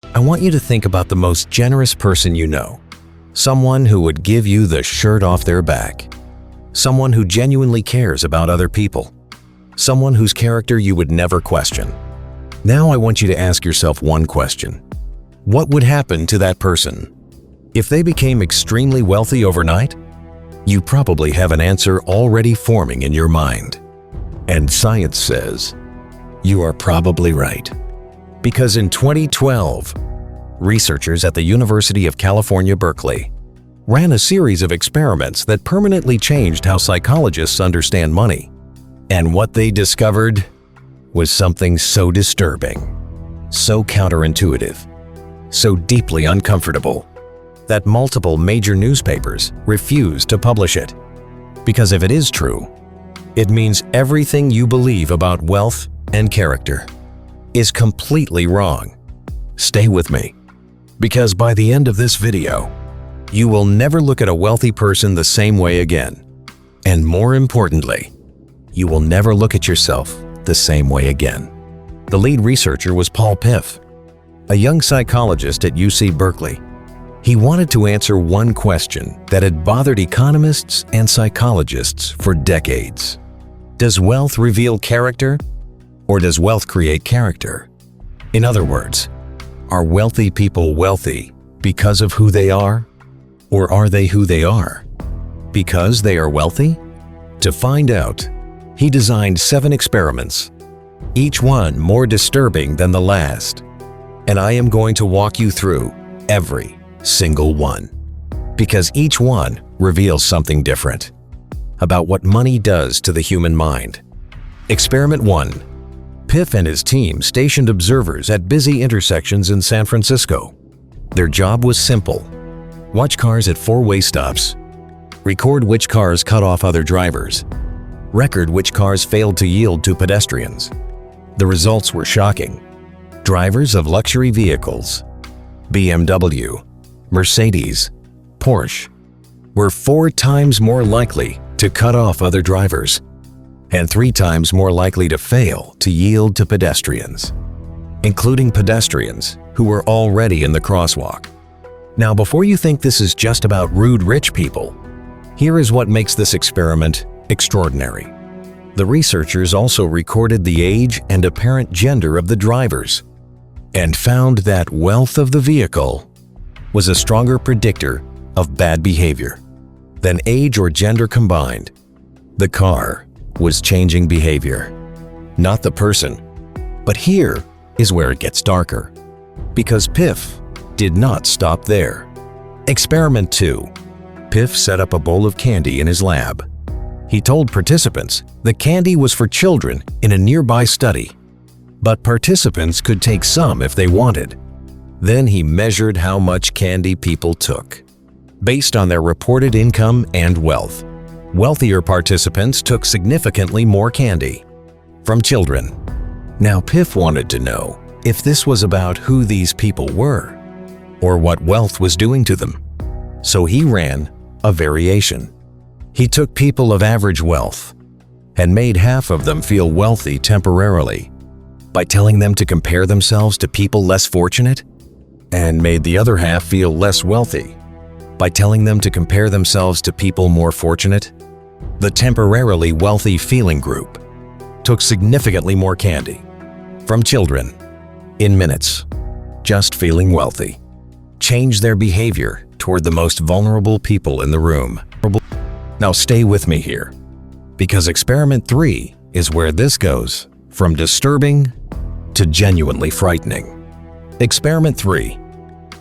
I want you to think about the most generous person you know. Someone who would give you the shirt off their back. Someone who genuinely cares about other people. Someone whose character you would never question. Now I want you to ask yourself one question. What would happen to that person? If they became extremely wealthy overnight? You probably have an answer already forming in your mind. And science says you are probably right. Because in 2012, researchers at the University of California, Berkeley, ran a series of experiments that permanently changed how psychologists understand money. And what they discovered was something so disturbing, so counterintuitive, so deeply uncomfortable, that multiple major newspapers refused to publish it. Because if it is true, it means everything you believe about wealth and character is completely wrong. Stay with me, because by the end of this video, you will never look at a wealthy person the same way again. And more importantly, you will never look at yourself the same way again. The lead researcher was Paul Piff, a young psychologist at UC Berkeley. He wanted to answer one question that had bothered economists and psychologists for decades. Does wealth reveal character, or does wealth create character? In other words, are wealthy people wealthy because of who they are, or are they who they are because they are wealthy? To find out, he designed 7 experiments, each one more disturbing than the last. And I am going to walk you through every single one, because each one reveals something different about what money does to the human mind. Experiment 1. Piff and his team stationed observers at busy intersections in San Francisco. Their job was simple. Watch cars at 4-way stops. Record which cars cut off other drivers. Record which cars failed to yield to pedestrians. The results were shocking. Drivers of luxury vehicles, BMW, Mercedes, Porsche, were 4 times more likely to cut off other drivers and 3 times more likely to fail to yield to pedestrians, including pedestrians who were already in the crosswalk. Now, before you think this is just about rude rich people, here is what makes this experiment extraordinary. The researchers also recorded the age and apparent gender of the drivers and found that wealth of the vehicle was a stronger predictor of bad behavior than age or gender combined. The car was changing behavior, not the person. But here is where it gets darker, because Piff did not stop there. Experiment 2. Piff set up a bowl of candy in his lab. He told participants the candy was for children in a nearby study, but participants could take some if they wanted. Then he measured how much candy people took, based on their reported income and wealth. Wealthier participants took significantly more candy from children. Now, Piff wanted to know if this was about who these people were or what wealth was doing to them. So he ran a variation. He took people of average wealth and made half of them feel wealthy temporarily by telling them to compare themselves to people less fortunate, and made the other half feel less wealthy by telling them to compare themselves to people more fortunate. The temporarily wealthy feeling group took significantly more candy from children in minutes, just feeling wealthy. Changed their behavior toward the most vulnerable people in the room. Now stay with me here, because experiment 3 is where this goes from disturbing to genuinely frightening. Experiment 3.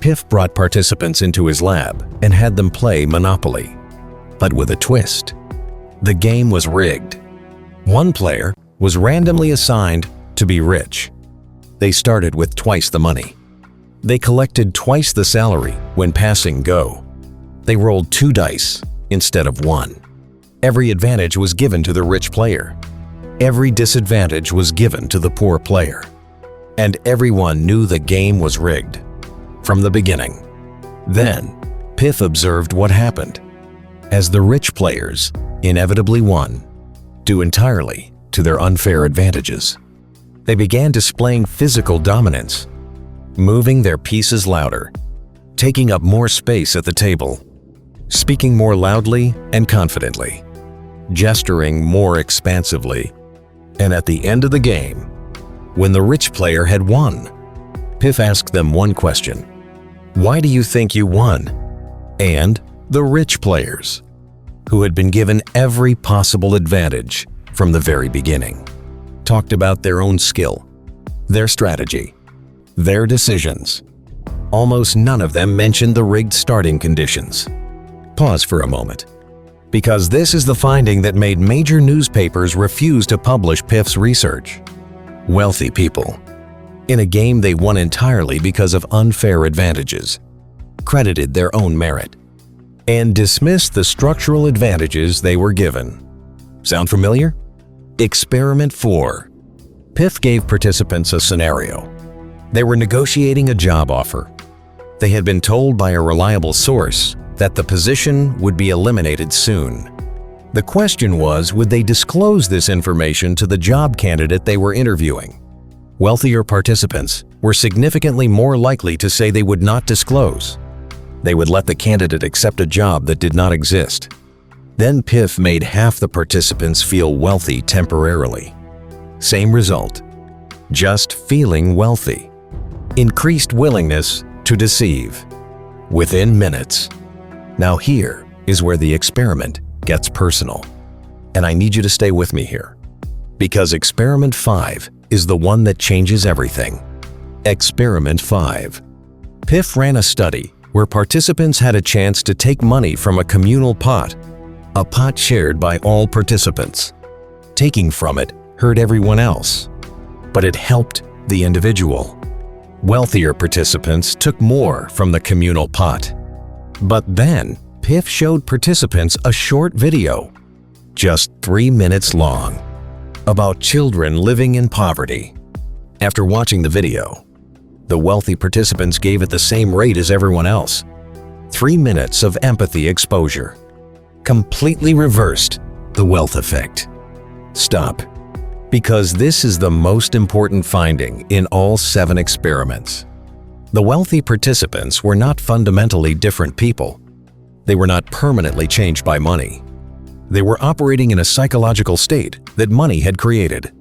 Piff brought participants into his lab and had them play Monopoly, but with a twist. The game was rigged. One player was randomly assigned to be rich. They started with twice the money. They collected twice the salary when passing go. They rolled 2 dice instead of 1. Every advantage was given to the rich player. Every disadvantage was given to the poor player. And everyone knew the game was rigged from the beginning. Then, Piff observed what happened as the rich players inevitably won, due entirely to their unfair advantages. They began displaying physical dominance. moving their pieces louder, taking up more space at the table, speaking more loudly and confidently, gesturing more expansively. And at the end of the game, when the rich player had won, Piff asked them one question: "Why do you think you won?" And the rich players, who had been given every possible advantage from the very beginning, talked about their own skill, their strategy, their decisions. Almost none of them mentioned the rigged starting conditions. Pause for a moment, because this is the finding that made major newspapers refuse to publish Piff's research. Wealthy people, in a game they won entirely because of unfair advantages, credited their own merit, and dismissed the structural advantages they were given. Sound familiar? Experiment 4. Piff gave participants a scenario. They were negotiating a job offer. They had been told by a reliable source that the position would be eliminated soon. The question was, would they disclose this information to the job candidate they were interviewing? Wealthier participants were significantly more likely to say they would not disclose. They would let the candidate accept a job that did not exist. Then Piff made half the participants feel wealthy temporarily. Same result, just feeling wealthy. Increased willingness to deceive within minutes. Now here is where the experiment gets personal. And I need you to stay with me here, because experiment 5 is the one that changes everything. Experiment 5. Piff ran a study where participants had a chance to take money from a communal pot, a pot shared by all participants. Taking from it hurt everyone else, but it helped the individual. Wealthier participants took more from the communal pot. But then, Piff showed participants a short video, just 3 minutes long, about children living in poverty. After watching the video, the wealthy participants gave it the same rate as everyone else. 3 minutes of empathy exposure completely reversed the wealth effect. Stop, because this is the most important finding in all 7 experiments. The wealthy participants were not fundamentally different people. They were not permanently changed by money. They were operating in a psychological state that money had created.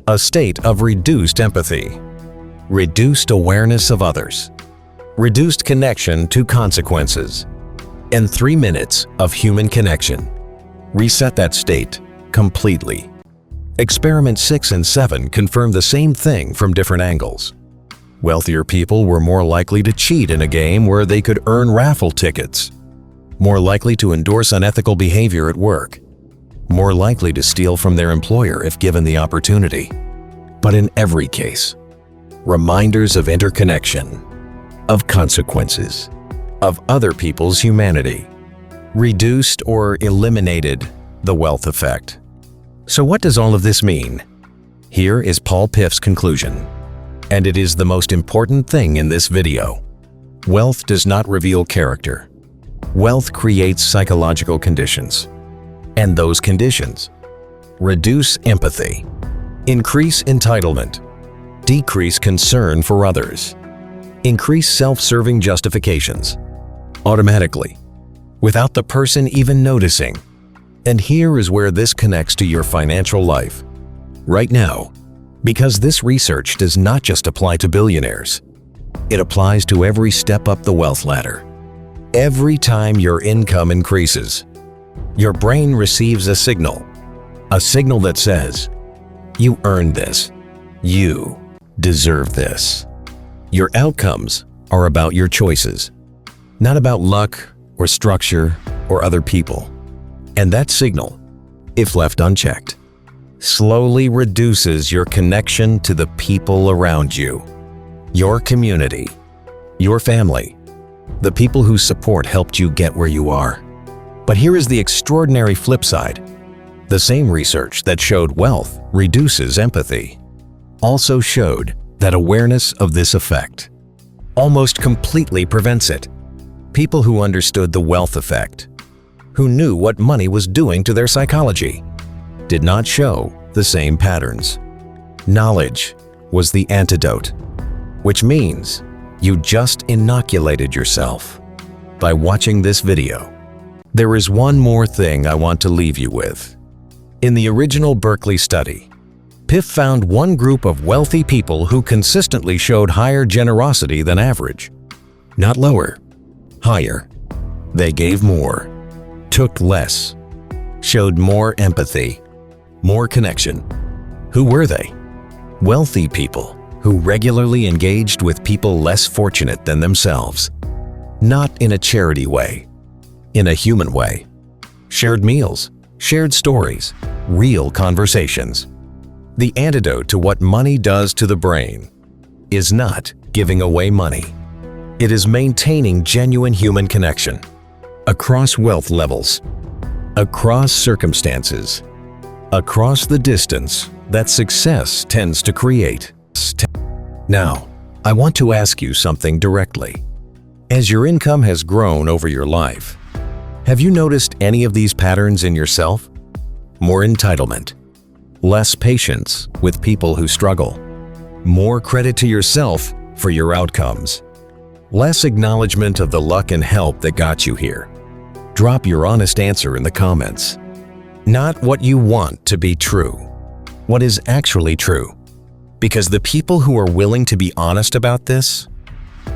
A state of reduced empathy, reduced awareness of others, reduced connection to consequences, and 3 minutes of human connection reset that state completely. Experiment 6 and 7 confirmed the same thing from different angles. Wealthier people were more likely to cheat in a game where they could earn raffle tickets, more likely to endorse unethical behavior at work, more likely to steal from their employer if given the opportunity. But in every case, reminders of interconnection, of consequences, of other people's humanity, reduced or eliminated the wealth effect. So what does all of this mean? Here is Paul Piff's conclusion, and it is the most important thing in this video. Wealth does not reveal character. Wealth creates psychological conditions, and those conditions reduce empathy, increase entitlement, decrease concern for others, increase self-serving justifications, automatically, without the person even noticing. And here is where this connects to your financial life right now, because this research does not just apply to billionaires. It applies to every step up the wealth ladder. Every time your income increases, your brain receives a signal that says, you earned this, you deserve this. Your outcomes are about your choices, not about luck or structure or other people. And that signal, if left unchecked, slowly reduces your connection to the people around you, your community, your family, the people whose support helped you get where you are. But here is the extraordinary flip side. The same research that showed wealth reduces empathy also showed that awareness of this effect almost completely prevents it. People who understood the wealth effect, who knew what money was doing to their psychology, did not show the same patterns. Knowledge was the antidote, which means You just inoculated yourself by watching this video. There is one more thing I want to leave you with. In the original Berkeley study, PIF found one group of wealthy people who consistently showed higher generosity than average. Not lower, higher. They gave more, took less, showed more empathy, more connection. Who were they? Wealthy people who regularly engaged with people less fortunate than themselves. Not in a charity way, in a human way. Shared meals, shared stories, real conversations. The antidote to what money does to the brain is not giving away money. It is maintaining genuine human connection across wealth levels, across circumstances, across the distance that success tends to create. Now, I want to ask you something directly. As your income has grown over your life, have you noticed any of these patterns in yourself? More entitlement, less patience with people who struggle, more credit to yourself for your outcomes, less acknowledgement of the luck and help that got you here. Drop your honest answer in the comments. Not what you want to be true, what is actually true. Because the people who are willing to be honest about this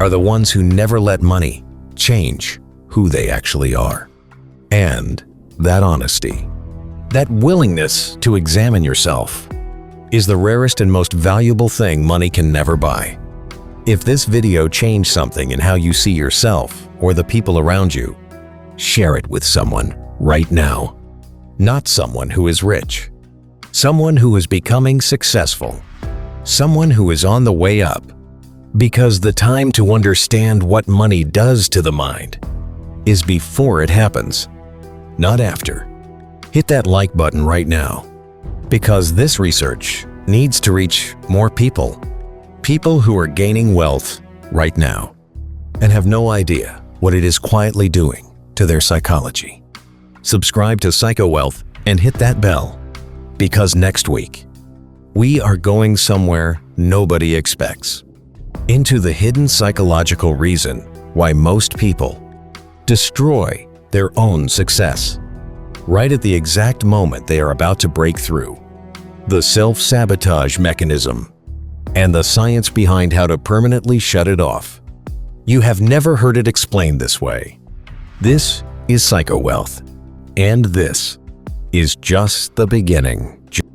are the ones who never let money change who they actually are. And that honesty, that willingness to examine yourself, is the rarest and most valuable thing money can never buy. If this video changed something in how you see yourself or the people around you, share it with someone right now. Not someone who is rich, someone who is becoming successful, someone who is on the way up. Because the time to understand what money does to the mind is before it happens, not after. Hit that like button right now, because this research needs to reach more people. People who are gaining wealth right now and have no idea what it is quietly doing to their psychology. Subscribe to Psycho Wealth and hit that bell, because next week, we are going somewhere nobody expects. Into the hidden psychological reason why most people destroy their own success right at the exact moment they are about to break through. The self-sabotage mechanism and the science behind how to permanently shut it off. You have never heard it explained this way. This is Psycho Wealth, and this is just the beginning.